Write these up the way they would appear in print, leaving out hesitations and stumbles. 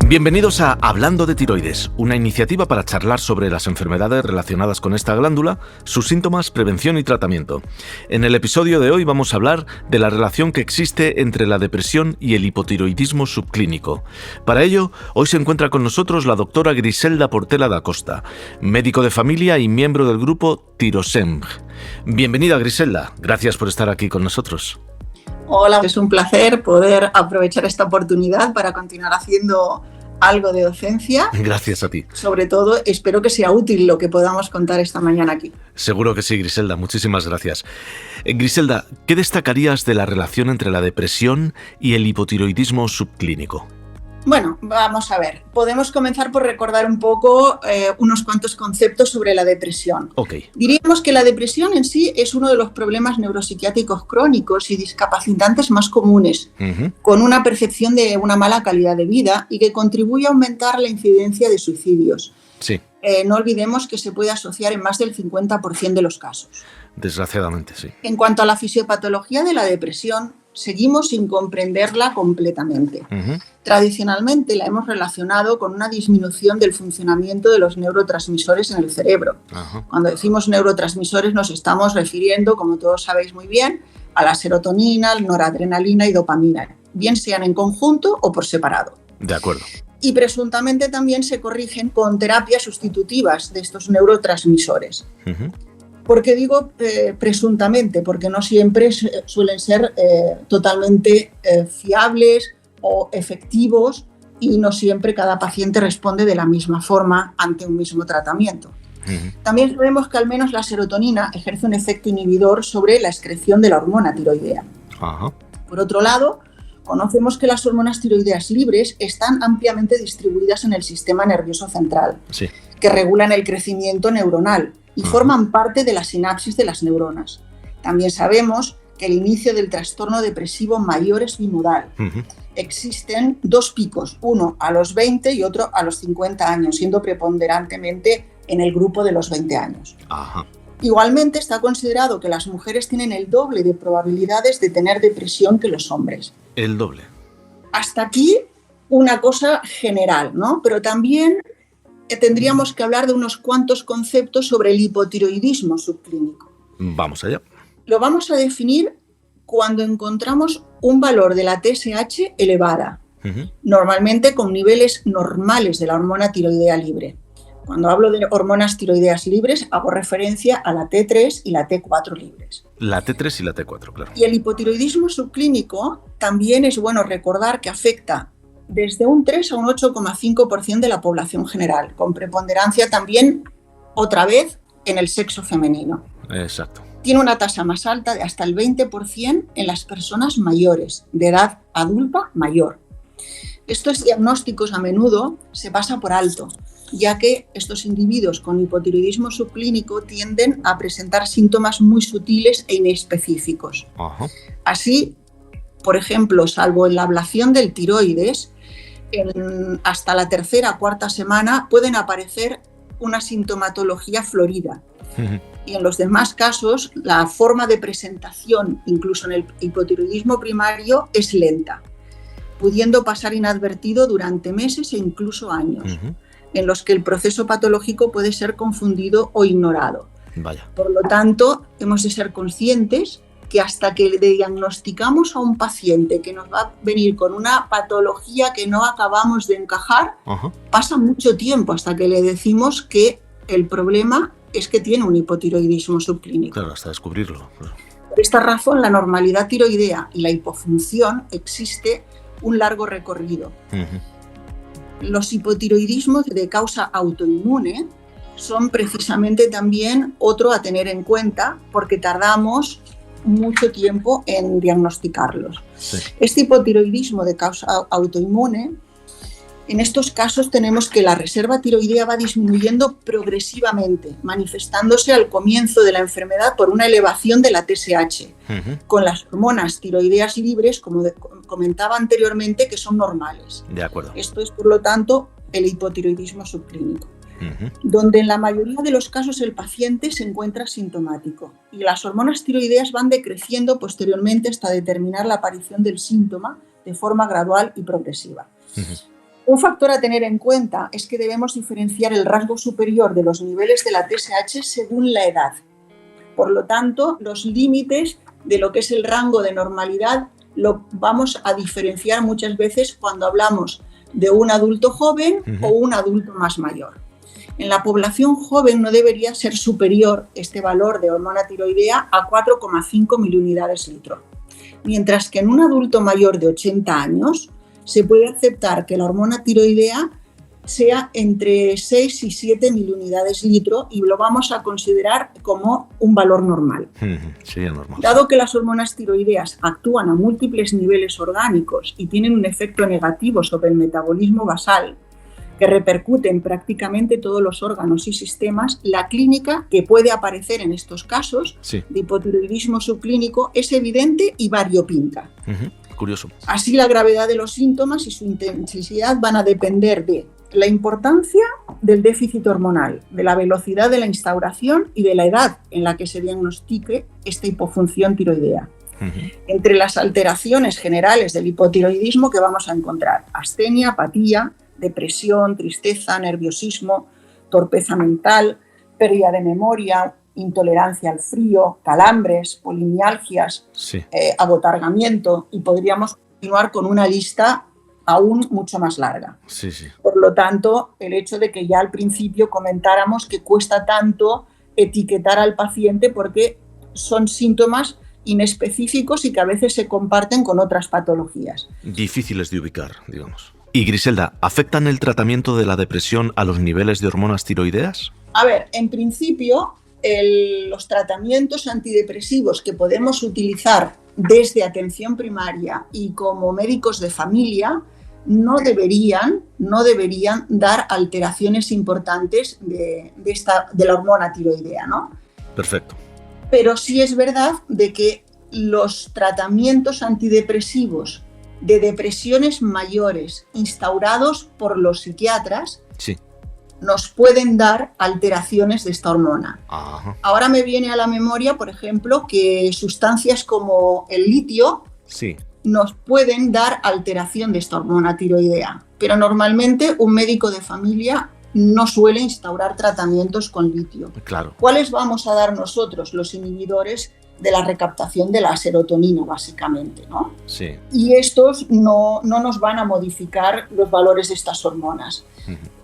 Bienvenidos a Hablando de Tiroides, una iniciativa para charlar sobre las enfermedades relacionadas con esta glándula, sus síntomas, prevención y tratamiento. En el episodio de hoy vamos a hablar de la relación que existe entre la depresión y el hipotiroidismo subclínico. Para ello, hoy se encuentra con nosotros la doctora Griselda Portela da Costa, médico de familia y miembro del grupo Tiroseng. Bienvenida, Griselda. Gracias por estar aquí con nosotros. Hola, es un placer poder aprovechar esta oportunidad para continuar haciendo algo de docencia. Gracias a ti. Sobre todo, espero que sea útil lo que podamos contar esta mañana aquí. Seguro que sí, Griselda. Muchísimas gracias. Griselda, ¿qué destacarías de la relación entre la depresión y el hipotiroidismo subclínico? Bueno, vamos a ver. Podemos comenzar por recordar un poco unos cuantos conceptos sobre la depresión. Okay. Diríamos que la depresión en sí es uno de los problemas neuropsiquiátricos crónicos y discapacitantes más comunes, con una percepción de una mala calidad de vida y que contribuye a aumentar la incidencia de suicidios. Sí. No olvidemos que se puede asociar en más del 50% de los casos. Desgraciadamente, sí. En cuanto a la fisiopatología de la depresión, seguimos sin comprenderla completamente. Tradicionalmente la hemos relacionado con una disminución del funcionamiento de los neurotransmisores en el cerebro. Cuando decimos neurotransmisores nos estamos refiriendo, como todos sabéis muy bien, a la serotonina, noradrenalina y dopamina, bien sean en conjunto o por separado. De acuerdo. Y presuntamente también se corrigen con terapias sustitutivas de estos neurotransmisores. ¿Por qué digo presuntamente? Porque no siempre suelen ser totalmente fiables o efectivos y no siempre cada paciente responde de la misma forma ante un mismo tratamiento. También sabemos que al menos la serotonina ejerce un efecto inhibidor sobre la excreción de la hormona tiroidea. Por otro lado, conocemos que las hormonas tiroideas libres están ampliamente distribuidas en el sistema nervioso central, que regulan el crecimiento neuronal y forman parte de la sinapsis de las neuronas. También sabemos que el inicio del trastorno depresivo mayor es bimodal. Existen dos picos, uno a los 20 y otro a los 50 años, siendo preponderantemente en el grupo de los 20 años. Igualmente está considerado que las mujeres tienen el doble de probabilidades de tener depresión que los hombres. El doble. Hasta aquí una cosa general, ¿no? Pero también tendríamos que hablar de unos cuantos conceptos sobre el hipotiroidismo subclínico. Vamos allá. Lo vamos a definir cuando encontramos un valor de la TSH elevada, normalmente con niveles normales de la hormona tiroidea libre. Cuando hablo de hormonas tiroideas libres, hago referencia a la T3 y la T4 libres. La T3 y la T4, claro. Y el hipotiroidismo subclínico también es bueno recordar que afecta desde un 3 a un 8,5% de la población general, con preponderancia también, otra vez, en el sexo femenino. Exacto. Tiene una tasa más alta de hasta el 20% en las personas mayores, de edad adulta mayor. Estos diagnósticos a menudo se pasa por alto, ya que estos individuos con hipotiroidismo subclínico tienden a presentar síntomas muy sutiles e inespecíficos. Así, por ejemplo, salvo en la ablación del tiroides, hasta la tercera o cuarta semana pueden aparecer una sintomatología florida. Y en los demás casos, la forma de presentación, incluso en el hipotiroidismo primario, es lenta, pudiendo pasar inadvertido durante meses e incluso años, en los que el proceso patológico puede ser confundido o ignorado. Vaya. Por lo tanto, hemos de ser conscientes que hasta que le diagnosticamos a un paciente que nos va a venir con una patología que no acabamos de encajar, pasa mucho tiempo hasta que le decimos que el problema es que tiene un hipotiroidismo subclínico. Claro, hasta descubrirlo. Por esta razón, la normalidad tiroidea y la hipofunción existe un largo recorrido. Los hipotiroidismos de causa autoinmune son precisamente también otro a tener en cuenta porque tardamos mucho tiempo en diagnosticarlos. Este hipotiroidismo de causa autoinmune, en estos casos tenemos que la reserva tiroidea va disminuyendo progresivamente, manifestándose al comienzo de la enfermedad por una elevación de la TSH, con las hormonas tiroideas libres, como comentaba anteriormente, que son normales. De acuerdo. Esto es, por lo tanto, el hipotiroidismo subclínico, donde en la mayoría de los casos el paciente se encuentra sintomático y las hormonas tiroideas van decreciendo posteriormente hasta determinar la aparición del síntoma de forma gradual y progresiva. Un factor a tener en cuenta es que debemos diferenciar el rasgo superior de los niveles de la TSH según la edad. Por lo tanto, los límites de lo que es el rango de normalidad lo vamos a diferenciar muchas veces cuando hablamos de un adulto joven o un adulto más mayor. En la población joven no debería ser superior este valor de hormona tiroidea a 4,5 miliunidades litro, mientras que en un adulto mayor de 80 años se puede aceptar que la hormona tiroidea sea entre 6 y 7 miliunidades litro y lo vamos a considerar como un valor normal. Sería normal. Dado que las hormonas tiroideas actúan a múltiples niveles orgánicos y tienen un efecto negativo sobre el metabolismo basal, que repercute en prácticamente todos los órganos y sistemas, la clínica que puede aparecer en estos casos de hipotiroidismo subclínico es evidente y variopinta. Curioso. Así, la gravedad de los síntomas y su intensidad van a depender de la importancia del déficit hormonal, de la velocidad de la instauración y de la edad en la que se diagnostique esta hipofunción tiroidea. Entre las alteraciones generales del hipotiroidismo que vamos a encontrar: astenia, apatía, depresión, tristeza, nerviosismo, torpeza mental, pérdida de memoria, intolerancia al frío, calambres, polimialgias, abotargamiento, y podríamos continuar con una lista aún mucho más larga. Por lo tanto, el hecho de que ya al principio comentáramos que cuesta tanto etiquetar al paciente porque son síntomas inespecíficos y que a veces se comparten con otras patologías. Difíciles de ubicar, digamos. Y Griselda, ¿afectan el tratamiento de la depresión a los niveles de hormonas tiroideas? A ver, en principio, los tratamientos antidepresivos que podemos utilizar desde atención primaria y como médicos de familia no deberían dar alteraciones importantes de la hormona tiroidea, ¿no? Perfecto. Pero sí es verdad de que los tratamientos antidepresivos de depresiones mayores instaurados por los psiquiatras nos pueden dar alteraciones de esta hormona. Ahora me viene a la memoria, por ejemplo, que sustancias como el litio nos pueden dar alteración de esta hormona tiroidea, pero normalmente un médico de familia no suele instaurar tratamientos con litio. Claro. ¿Cuáles vamos a dar nosotros? Los inhibidores de la recaptación de la serotonina, básicamente, ¿no? Y estos no nos van a modificar los valores de estas hormonas.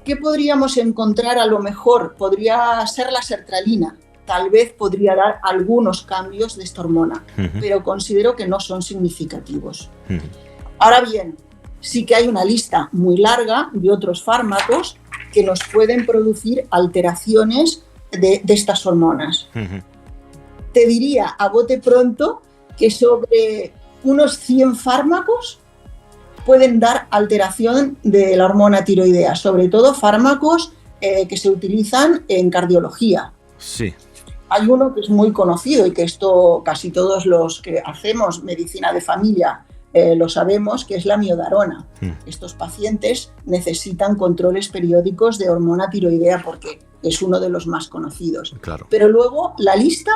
¿Qué podríamos encontrar? A lo mejor podría ser la sertralina. Tal vez podría dar algunos cambios de esta hormona, pero considero que no son significativos. Ahora bien, sí que hay una lista muy larga de otros fármacos que nos pueden producir alteraciones de estas hormonas. Te diría a bote pronto que sobre unos 100 fármacos pueden dar alteración de la hormona tiroidea, sobre todo fármacos que se utilizan en cardiología. Hay uno que es muy conocido y que esto casi todos los que hacemos medicina de familia lo sabemos, que es la miodarona. Estos pacientes necesitan controles periódicos de hormona tiroidea porque es uno de los más conocidos. Claro. Pero luego la lista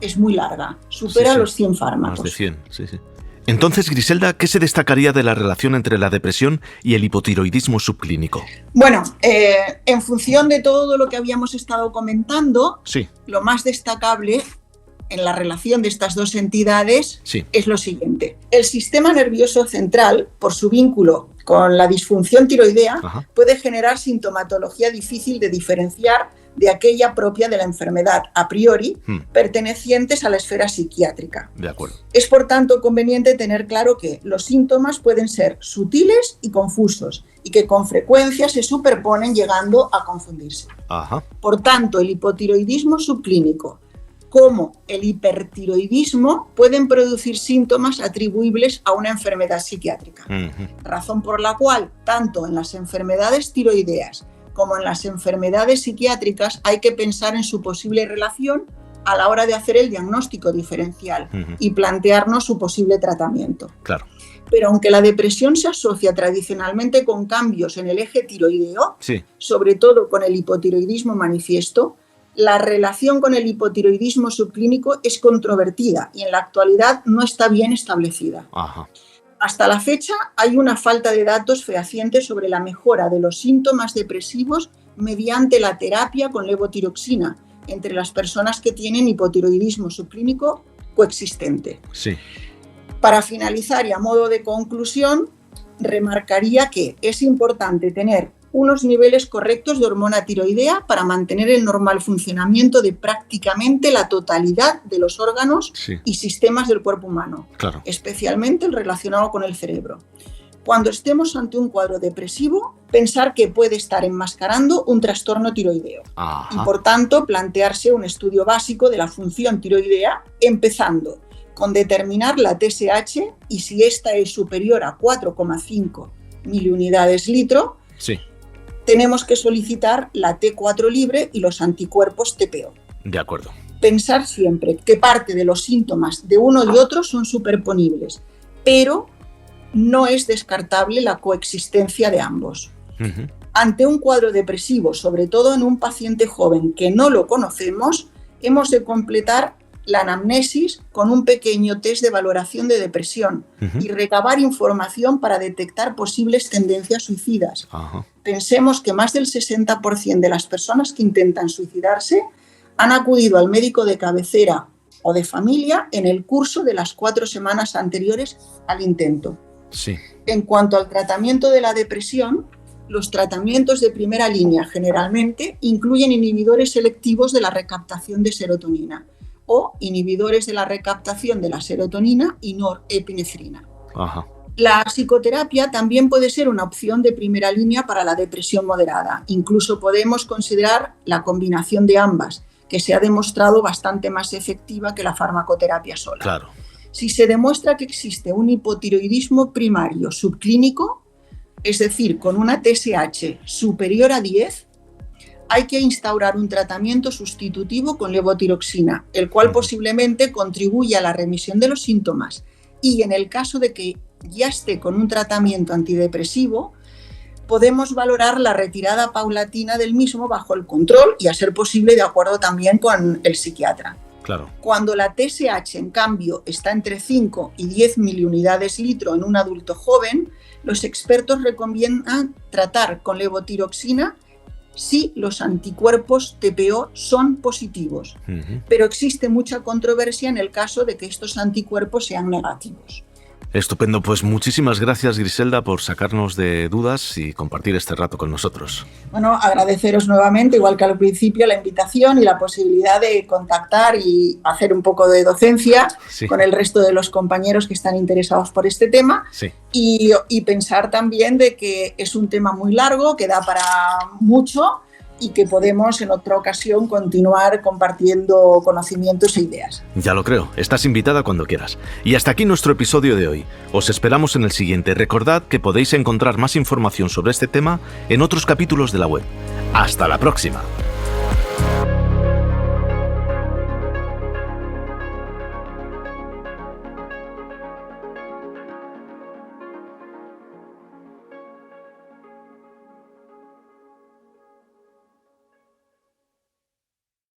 es muy larga, supera los 100 fármacos. Más de 100, Entonces, Griselda, ¿qué se destacaría de la relación entre la depresión y el hipotiroidismo subclínico? Bueno, en función de todo lo que habíamos estado comentando, lo más destacable en la relación de estas dos entidades es lo siguiente. El sistema nervioso central, por su vínculo con la disfunción tiroidea, puede generar sintomatología difícil de diferenciar de aquella propia de la enfermedad, a priori, pertenecientes a la esfera psiquiátrica. De acuerdo. Es, por tanto, conveniente tener claro que los síntomas pueden ser sutiles y confusos, y que con frecuencia se superponen llegando a confundirse. Por tanto, el hipotiroidismo subclínico como el hipertiroidismo pueden producir síntomas atribuibles a una enfermedad psiquiátrica, razón por la cual, tanto en las enfermedades tiroideas como en las enfermedades psiquiátricas, hay que pensar en su posible relación a la hora de hacer el diagnóstico diferencial y plantearnos su posible tratamiento. Claro. Pero aunque la depresión se asocia tradicionalmente con cambios en el eje tiroideo, sobre todo con el hipotiroidismo manifiesto, la relación con el hipotiroidismo subclínico es controvertida y en la actualidad no está bien establecida. hasta la fecha hay una falta de datos fehacientes sobre la mejora de los síntomas depresivos mediante la terapia con levotiroxina entre las personas que tienen hipotiroidismo subclínico coexistente. Sí. Para finalizar y a modo de conclusión, remarcaría que es importante tener unos niveles correctos de hormona tiroidea para mantener el normal funcionamiento de prácticamente la totalidad de los órganos y sistemas del cuerpo humano, especialmente el relacionado con el cerebro. Cuando estemos ante un cuadro depresivo, pensar que puede estar enmascarando un trastorno tiroideo. Y por tanto, plantearse un estudio básico de la función tiroidea, empezando con determinar la TSH y si esta es superior a 4,5 miliunidades litro, tenemos que solicitar la T4 libre y los anticuerpos TPO. De acuerdo. Pensar siempre que parte de los síntomas de uno y otro son superponibles, pero no es descartable la coexistencia de ambos. Ante un cuadro depresivo, sobre todo en un paciente joven que no lo conocemos, hemos de completar la anamnesis con un pequeño test de valoración de depresión y recabar información para detectar posibles tendencias suicidas. Pensemos que más del 60% de las personas que intentan suicidarse han acudido al médico de cabecera o de familia en el curso de las 4 semanas anteriores al intento. En cuanto al tratamiento de la depresión, los tratamientos de primera línea generalmente incluyen inhibidores selectivos de la recaptación de serotonina o inhibidores de la recaptación de la serotonina y norepinefrina. La psicoterapia también puede ser una opción de primera línea para la depresión moderada. Incluso podemos considerar la combinación de ambas, que se ha demostrado bastante más efectiva que la farmacoterapia sola. Si se demuestra que existe un hipotiroidismo primario subclínico, es decir, con una TSH superior a 10, hay que instaurar un tratamiento sustitutivo con levotiroxina, el cual posiblemente contribuya a la remisión de los síntomas y en el caso de que ya esté con un tratamiento antidepresivo, podemos valorar la retirada paulatina del mismo bajo el control y, a ser posible, de acuerdo también con el psiquiatra. Cuando la TSH, en cambio, está entre 5 y 10 miliunidades litro en un adulto joven, los expertos recomiendan tratar con levotiroxina si los anticuerpos TPO son positivos, pero existe mucha controversia en el caso de que estos anticuerpos sean negativos. Estupendo, pues muchísimas gracias, Griselda, por sacarnos de dudas y compartir este rato con nosotros. Bueno, agradeceros nuevamente, igual que al principio, la invitación y la posibilidad de contactar y hacer un poco de docencia con el resto de los compañeros que están interesados por este tema y pensar también de que es un tema muy largo, que da para mucho y que podemos en otra ocasión continuar compartiendo conocimientos e ideas. Ya lo creo, estás invitada cuando quieras. Y hasta aquí nuestro episodio de hoy. Os esperamos en el siguiente. Recordad que podéis encontrar más información sobre este tema en otros capítulos de la web. ¡Hasta la próxima!